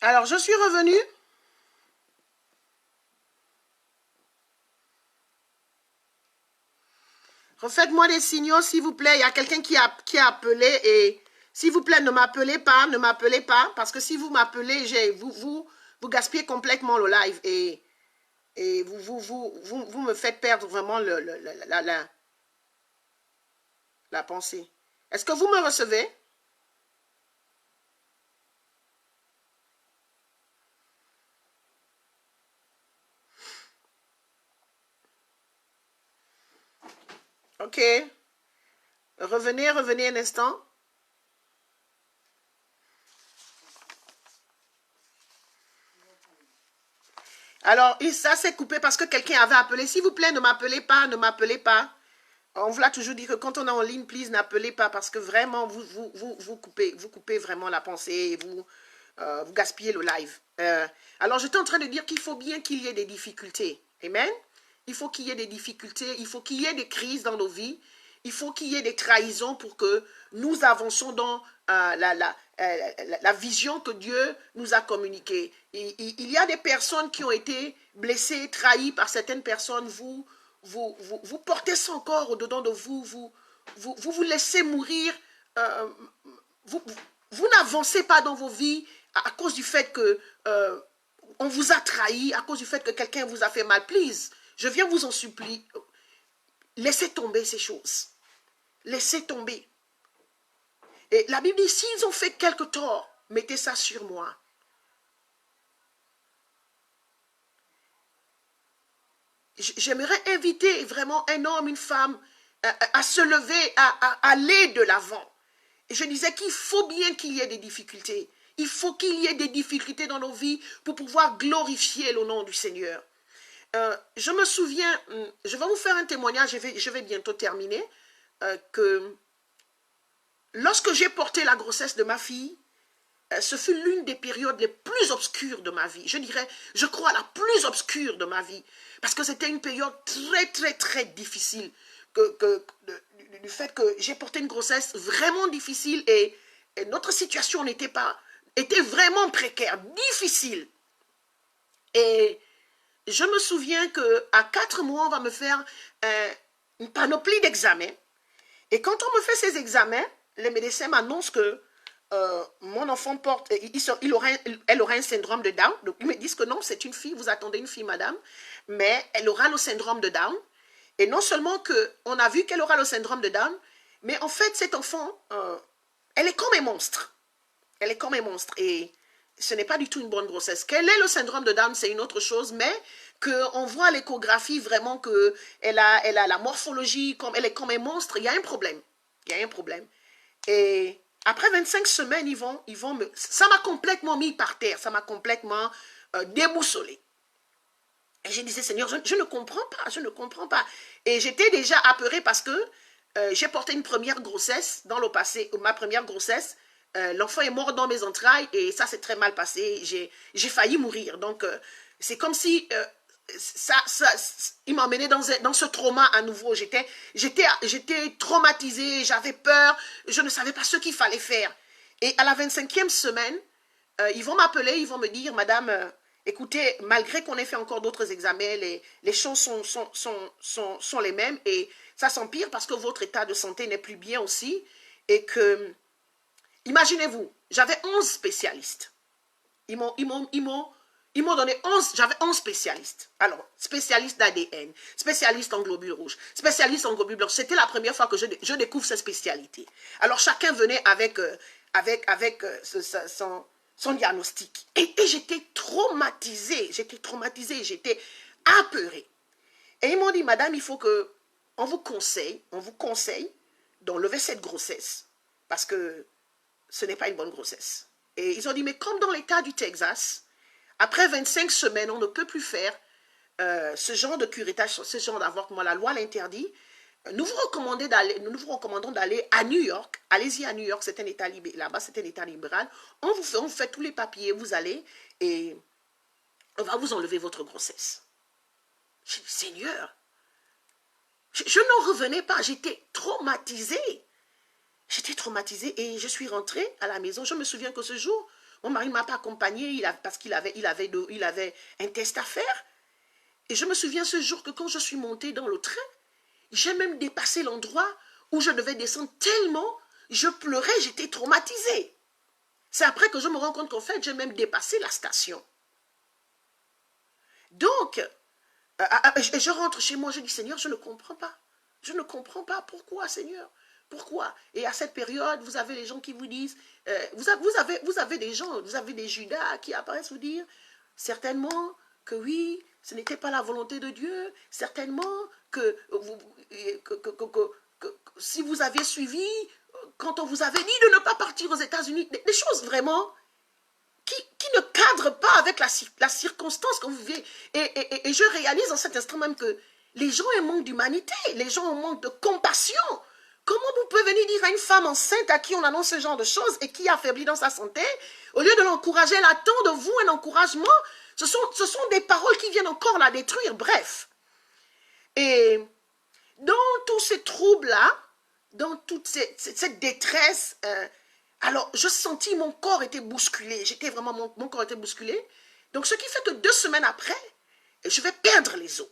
Alors, je suis revenue. Refaites-moi des signaux, s'il vous plaît. Il y a quelqu'un qui a appelé et s'il vous plaît, ne m'appelez pas, parce que si vous m'appelez, vous gaspillez complètement le live et vous me faites perdre vraiment la pensée. Est-ce que vous me recevez? Ok. Revenez un instant. Alors, ça s'est coupé parce que quelqu'un avait appelé. S'il vous plaît, ne m'appelez pas, ne m'appelez pas. On vous l'a toujours dit que quand on est en ligne, please, n'appelez pas parce que vraiment, vous coupez vraiment la pensée et vous gaspillez le live. Alors, j'étais en train de dire qu'il faut bien qu'il y ait des difficultés. Amen. Il faut qu'il y ait des difficultés, il faut qu'il y ait des crises dans nos vies, il faut qu'il y ait des trahisons pour que nous avancions dans la vision que Dieu nous a communiquée. Il y a des personnes qui ont été blessées, trahies par certaines personnes. Vous portez ça encore au-dedans de vous laissez mourir. Vous n'avancez pas dans vos vies à cause du fait que on vous a trahi, à cause du fait que quelqu'un vous a fait mal. Please, je viens vous en supplier. Laissez tomber ces choses. Laissez tomber. Et la Bible dit, s'ils ont fait quelque tort, mettez ça sur moi. J'aimerais inviter vraiment un homme, une femme à se lever, à aller de l'avant. Et je disais qu'il faut bien qu'il y ait des difficultés. Il faut qu'il y ait des difficultés dans nos vies pour pouvoir glorifier le nom du Seigneur. Je me souviens, je vais vous faire un témoignage, je vais bientôt terminer, que lorsque j'ai porté la grossesse de ma fille, ce fut l'une des périodes les plus obscures de ma vie. Je dirais, je crois, la plus obscure de ma vie. Parce que c'était une période très difficile. Du fait que j'ai porté une grossesse vraiment difficile et notre situation était vraiment précaire, difficile. Et je me souviens qu'à 4 mois, on va me faire une panoplie d'examens. Et quand on me fait ces examens, les médecins m'annoncent que mon enfant elle aura un syndrome de Down. Donc, ils me disent que non, c'est une fille, vous attendez une fille, madame, mais elle aura le syndrome de Down. Et non seulement qu'on a vu qu'elle aura le syndrome de Down, mais en fait, cet enfant, elle est comme un monstre. Elle est comme un monstre. Et ce n'est pas du tout une bonne grossesse. Quel est le syndrome de Down, c'est une autre chose, mais qu'on voit à l'échographie vraiment qu'elle a la morphologie, elle est comme un monstre, il y a un problème. Il y a un problème. Et après 25 semaines, ça m'a complètement mis par terre, ça m'a complètement déboussolé. Et je disais, Seigneur, je ne comprends pas. Et j'étais déjà apeurée parce que j'ai porté une première grossesse dans le passé, ma première grossesse. L'enfant est mort dans mes entrailles et ça s'est très mal passé. J'ai failli mourir. Donc, c'est comme si il m'emmenait dans ce trauma à nouveau. J'étais traumatisée, j'avais peur, je ne savais pas ce qu'il fallait faire. Et à la 25e semaine, ils vont m'appeler, ils vont me dire, madame, écoutez, malgré qu'on ait fait encore d'autres examens, les choses sont les mêmes et ça s'empire parce que votre état de santé n'est plus bien aussi et que, imaginez-vous, j'avais 11 spécialistes. Ils m'ont donné 11, j'avais 11 spécialistes. Alors, spécialiste d'ADN, spécialiste en globules rouges, spécialiste en globules blancs. C'était la première fois que je découvre ces spécialités. Alors, chacun venait avec son diagnostic. Et j'étais traumatisée, j'étais apeurée. Et ils m'ont dit, madame, il faut on vous conseille d'enlever cette grossesse parce que ce n'est pas une bonne grossesse. Et ils ont dit, mais comme dans l'État du Texas, après 25 semaines, on ne peut plus faire ce genre de curettage, ce genre d'avortement. La loi l'interdit. Nous vous recommandons d'aller à New York. Allez-y à New York, c'est un État libéral. Là-bas, c'est un État libéral. On vous fait tous les papiers, vous allez et on va vous enlever votre grossesse. J'ai dit, Seigneur, je n'en revenais pas. J'étais traumatisée. J'étais traumatisée et je suis rentrée à la maison. Je me souviens que ce jour, Mon mari ne m'a pas accompagné parce qu'il avait un test à faire. Et je me souviens ce jour que quand je suis montée dans le train, j'ai même dépassé l'endroit où je devais descendre tellement je pleurais, j'étais traumatisée. C'est après que je me rends compte qu'en fait, j'ai même dépassé la station. Donc, je rentre chez moi, je dis, Seigneur, je ne comprends pas. Je ne comprends pas. Pourquoi, Seigneur? Pourquoi? Et à cette période, vous avez les gens qui vous disent, vous avez des gens, vous avez des Judas qui apparaissent vous dire, certainement que oui, ce n'était pas la volonté de Dieu, certainement que, si vous aviez suivi, quand on vous avait dit de ne pas partir aux États-Unis, des choses vraiment qui ne cadrent pas avec la circonstance que vous vivez. Et je réalise en cet instant même que les gens ont un manque d'humanité, les gens ont un manque de compassion. Comment vous pouvez venir dire à une femme enceinte à qui on annonce ce genre de choses et qui est affaiblie dans sa santé, au lieu de l'encourager, elle attend de vous un encouragement, ce sont des paroles qui viennent encore la détruire, bref. Et dans tous ces troubles-là, dans toute cette détresse, alors je sentis mon corps était bousculé, j'étais vraiment, mon corps était bousculé. Donc ce qui fait que 2 semaines après, je vais perdre les os.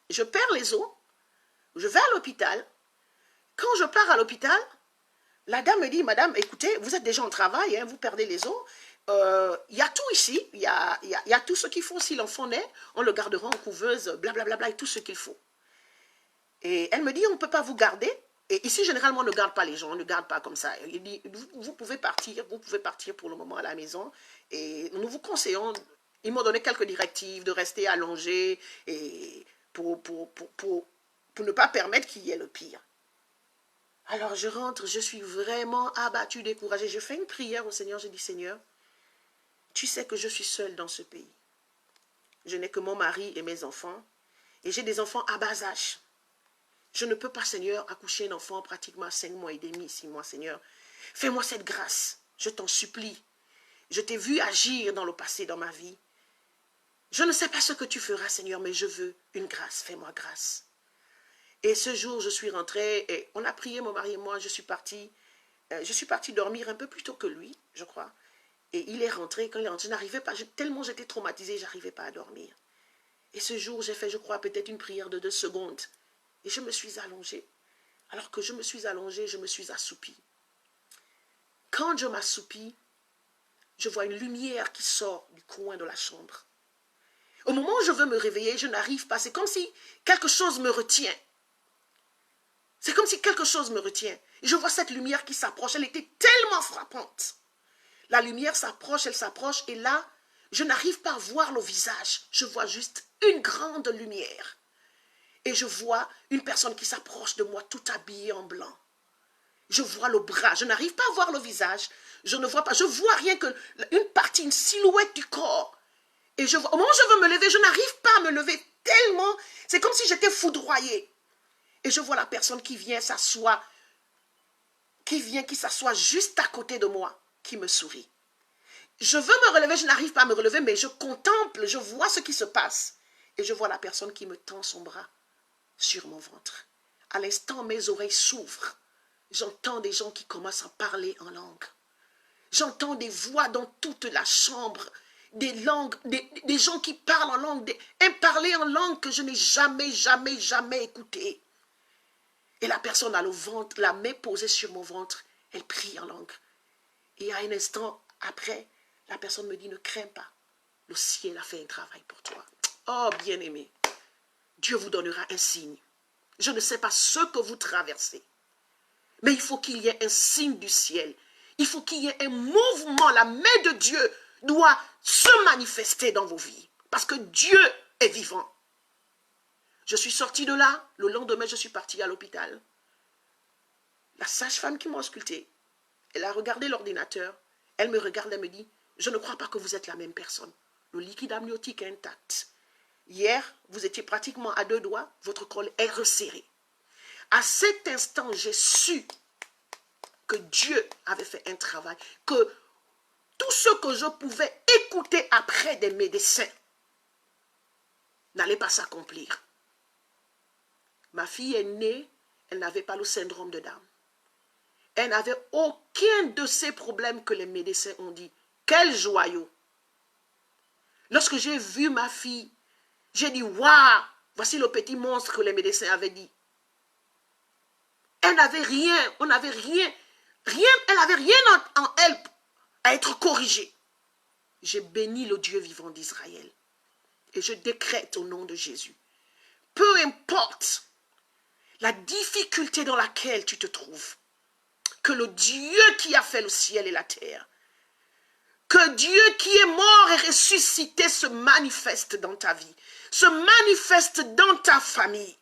Je perds les os, je vais à l'hôpital. Quand je pars à l'hôpital, la dame me dit, madame, écoutez, vous êtes déjà en travail, hein, vous perdez les os. Il y a tout ici, il y a tout ce qu'il faut. Si l'enfant naît, on le gardera en couveuse, blablabla, et tout ce qu'il faut. Et elle me dit, on ne peut pas vous garder. Et ici, généralement, on ne garde pas les gens, on ne garde pas comme ça. Il dit, vous pouvez partir pour le moment à la maison. Et nous vous conseillons, ils m'ont donné quelques directives de rester allongé et pour ne pas permettre qu'il y ait le pire. Alors je rentre, je suis vraiment abattue, découragée. Je fais une prière au Seigneur, je dis, Seigneur, tu sais que je suis seule dans ce pays. Je n'ai que mon mari et mes enfants. Et j'ai des enfants à bas âge. Je ne peux pas, Seigneur, accoucher un enfant pratiquement à 5 mois et demi, 6 mois, Seigneur. Fais-moi cette grâce, je t'en supplie. Je t'ai vu agir dans le passé, dans ma vie. Je ne sais pas ce que tu feras, Seigneur, mais je veux une grâce, fais-moi grâce. Et ce jour, je suis rentrée et on a prié, mon mari et moi, je suis partie dormir un peu plus tôt que lui, je crois. Et il est rentré, quand il est rentré, je n'arrivais pas, tellement j'étais traumatisée, je n'arrivais pas à dormir. Et ce jour, j'ai fait, je crois, peut-être une prière de 2 secondes. Et je me suis allongée. Alors que je me suis allongée, je me suis assoupie. Quand je m'assoupis, je vois une lumière qui sort du coin de la chambre. Au moment où je veux me réveiller, je n'arrive pas. C'est comme si quelque chose me retient. C'est comme si quelque chose me retient. Je vois cette lumière qui s'approche. Elle était tellement frappante. La lumière s'approche, elle s'approche. Et là, je n'arrive pas à voir le visage. Je vois juste une grande lumière. Et je vois une personne qui s'approche de moi, tout habillée en blanc. Je vois le bras, je n'arrive pas à voir le visage. Je ne vois pas, je vois rien que une partie, une silhouette du corps. Et je vois, au moment où je veux me lever, je n'arrive pas à me lever tellement, c'est comme si j'étais foudroyée. Et je vois la personne qui vient s'asseoir, qui s'assoit juste à côté de moi, qui me sourit. Je veux me relever, je n'arrive pas à me relever, mais je contemple, je vois ce qui se passe. Et je vois la personne qui me tend son bras sur mon ventre. À l'instant, mes oreilles s'ouvrent. J'entends des gens qui commencent à parler en langue. J'entends des voix dans toute la chambre, des langues, des gens qui parlent en langue, un parler en langue que je n'ai jamais écouté. Et la personne a le ventre, la main posée sur mon ventre, elle prie en langue. Et à un instant après, la personne me dit, ne crains pas, le ciel a fait un travail pour toi. Oh, bien-aimé, Dieu vous donnera un signe. Je ne sais pas ce que vous traversez, mais il faut qu'il y ait un signe du ciel. Il faut qu'il y ait un mouvement. La main de Dieu doit se manifester dans vos vies, parce que Dieu est vivant. Je suis sortie de là. Le lendemain, je suis partie à l'hôpital. La sage-femme qui m'a auscultée, elle a regardé l'ordinateur. Elle me regarde, elle me dit, je ne crois pas que vous êtes la même personne. Le liquide amniotique est intact. Hier, vous étiez pratiquement à 2 doigts, votre col est resserré. À cet instant, j'ai su que Dieu avait fait un travail, que tout ce que je pouvais écouter après des médecins n'allait pas s'accomplir. Ma fille est née, elle n'avait pas le syndrome de Down. Elle n'avait aucun de ces problèmes que les médecins ont dit. Quel joyau! Lorsque j'ai vu ma fille, j'ai dit, waouh, voici le petit monstre que les médecins avaient dit. Elle n'avait rien, on n'avait rien, elle n'avait rien en elle à être corrigée. J'ai béni le Dieu vivant d'Israël. Et je décrète au nom de Jésus. Peu importe la difficulté dans laquelle tu te trouves, que le Dieu qui a fait le ciel et la terre, que Dieu qui est mort et ressuscité se manifeste dans ta vie, se manifeste dans ta famille.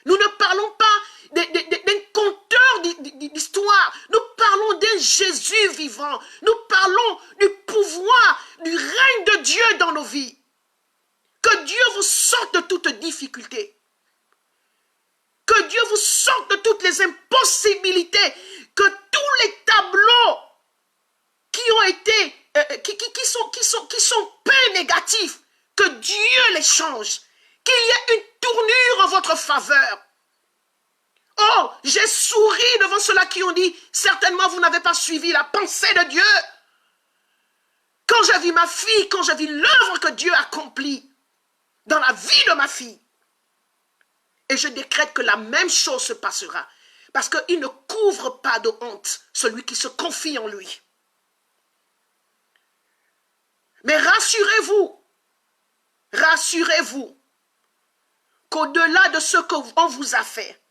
Nous ne parlons pas d'un conteur d'histoire, nous parlons d'un Jésus vivant, nous parlons du pouvoir, du règne de Dieu dans nos vies. Que Dieu vous sorte de toute difficulté. Que Dieu vous sorte de toutes les impossibilités. Que tous les tableaux qui ont été, qui sont peu négatifs, que Dieu les change. Qu'il y ait une tournure en votre faveur. Oh, j'ai souri devant ceux-là qui ont dit, certainement vous n'avez pas suivi la pensée de Dieu. Quand j'ai vu ma fille, quand j'ai vu l'œuvre que Dieu accomplit dans la vie de ma fille, et je décrète que la même chose se passera, parce qu'il ne couvre pas de honte celui qui se confie en lui. Mais rassurez-vous, qu'au-delà de ce qu'on vous a fait,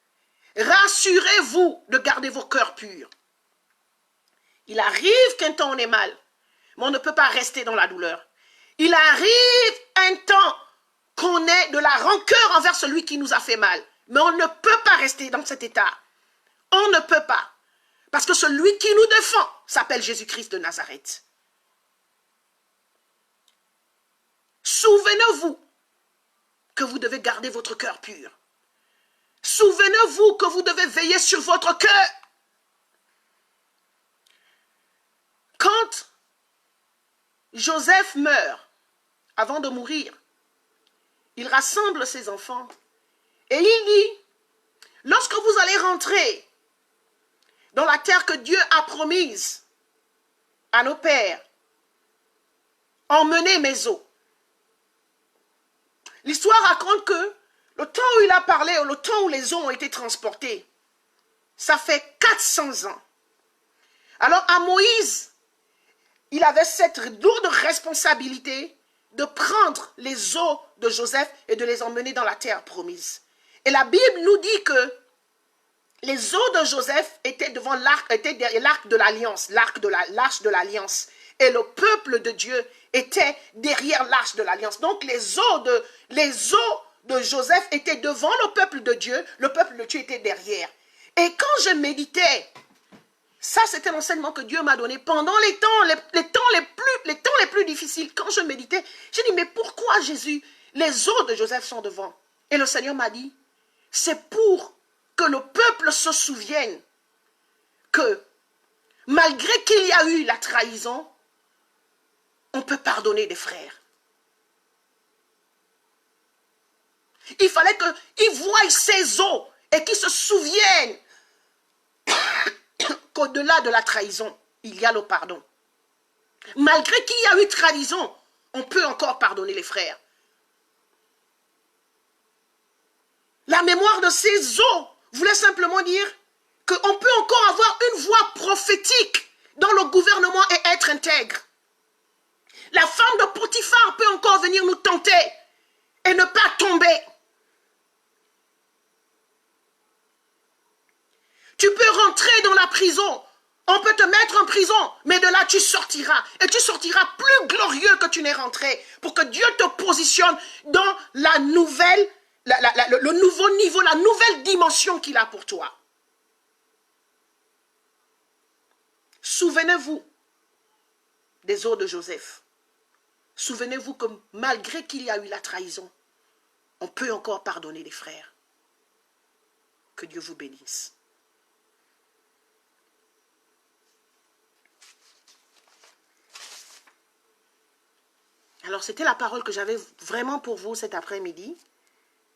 rassurez-vous de garder vos cœurs purs. Il arrive qu'un temps on est mal, mais on ne peut pas rester dans la douleur. Il arrive un temps qu'on ait de la rancœur envers celui qui nous a fait mal. Mais on ne peut pas rester dans cet état. On ne peut pas. Parce que celui qui nous défend s'appelle Jésus-Christ de Nazareth. Souvenez-vous que vous devez garder votre cœur pur. Souvenez-vous que vous devez veiller sur votre cœur. Quand Joseph meurt, avant de mourir, il rassemble ses enfants et il dit, lorsque vous allez rentrer dans la terre que Dieu a promise à nos pères, emmenez mes os. L'histoire raconte que le temps où il a parlé, ou le temps où les os ont été transportés, ça fait 400 ans. Alors à Moïse, il avait cette lourde responsabilité de prendre les os de Joseph et de les emmener dans la terre promise. Et la Bible nous dit que les os de Joseph étaient devant l'arc, étaient derrière l'arc de l'alliance, l'arche de l'alliance. Et le peuple de Dieu était derrière l'arche de l'alliance. Donc les os de Joseph étaient devant le peuple de Dieu était derrière. Et quand je méditais, ça c'était l'enseignement que Dieu m'a donné pendant les temps les plus difficiles. Quand je méditais, j'ai dit, mais pourquoi Jésus, les os de Joseph sont devant? Et le Seigneur m'a dit, c'est pour que le peuple se souvienne que malgré qu'il y a eu la trahison, on peut pardonner des frères. Il fallait qu'ils voient ses os et qu'ils se souviennent qu'au-delà de la trahison, il y a le pardon. Malgré qu'il y a eu trahison, on peut encore pardonner les frères. La mémoire de ces os voulait simplement dire qu'on peut encore avoir une voix prophétique dans le gouvernement et être intègre. La femme de Potiphar peut encore venir nous tenter et ne pas tomber. Tu peux rentrer dans la prison. On peut te mettre en prison, mais de là tu sortiras. Et tu sortiras plus glorieux que tu n'es rentré. Pour que Dieu te positionne dans la nouvelle, le nouveau niveau, la nouvelle dimension qu'il a pour toi. Souvenez-vous des os de Joseph. Souvenez-vous que malgré qu'il y a eu la trahison, on peut encore pardonner les frères. Que Dieu vous bénisse. Alors, c'était la parole que j'avais vraiment pour vous cet après-midi.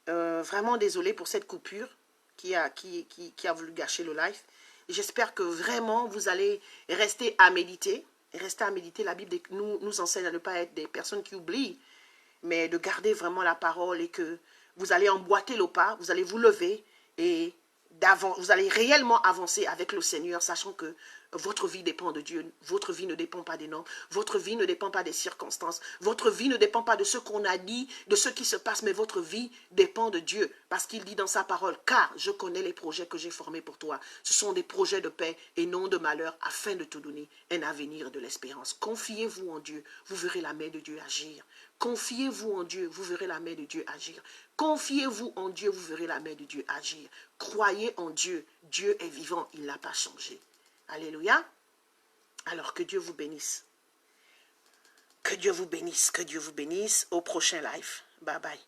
Vraiment désolée pour cette coupure qui a voulu gâcher le live. J'espère que vraiment vous allez rester à méditer. Rester à méditer. La Bible nous enseigne à ne pas être des personnes qui oublient, mais de garder vraiment la parole et que vous allez emboîter le pas, vous allez vous lever et vous allez réellement avancer avec le Seigneur, sachant que votre vie dépend de Dieu. Votre vie ne dépend pas des normes. Votre vie ne dépend pas des circonstances. Votre vie ne dépend pas de ce qu'on a dit, de ce qui se passe, mais votre vie dépend de Dieu. Parce qu'il dit dans sa parole, car je connais les projets que j'ai formés pour toi. Ce sont des projets de paix et non de malheur, afin de te donner un avenir et de l'espérance. Confiez-vous en Dieu, vous verrez la main de Dieu agir. Confiez-vous en Dieu, vous verrez la main de Dieu agir. Confiez-vous en Dieu, vous verrez la main de Dieu agir. Croyez en Dieu. Dieu est vivant, il n'a pas changé. Alléluia. Alors que Dieu vous bénisse. Que Dieu vous bénisse, que Dieu vous bénisse. Au prochain live. Bye bye.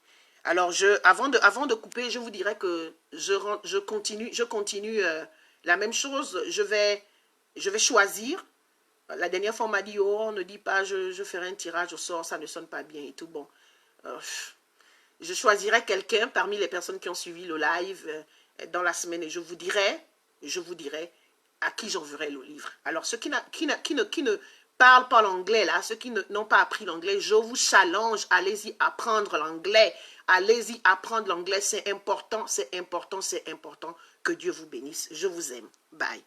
Alors, avant de couper, je vous dirais que je continue la même chose. Je vais choisir. La dernière fois, on m'a dit, oh, ne dis pas, je ferai un tirage au sort, ça ne sonne pas bien et tout. Bon, je choisirai quelqu'un parmi les personnes qui ont suivi le live dans la semaine et je vous dirai à qui j'enverrai le livre. Alors, ceux qui ne parlent pas l'anglais, là, ceux qui n'ont pas appris l'anglais, je vous challenge, allez-y apprendre l'anglais. Allez-y apprendre l'anglais, c'est important, c'est important, c'est important. Que Dieu vous bénisse. Je vous aime. Bye.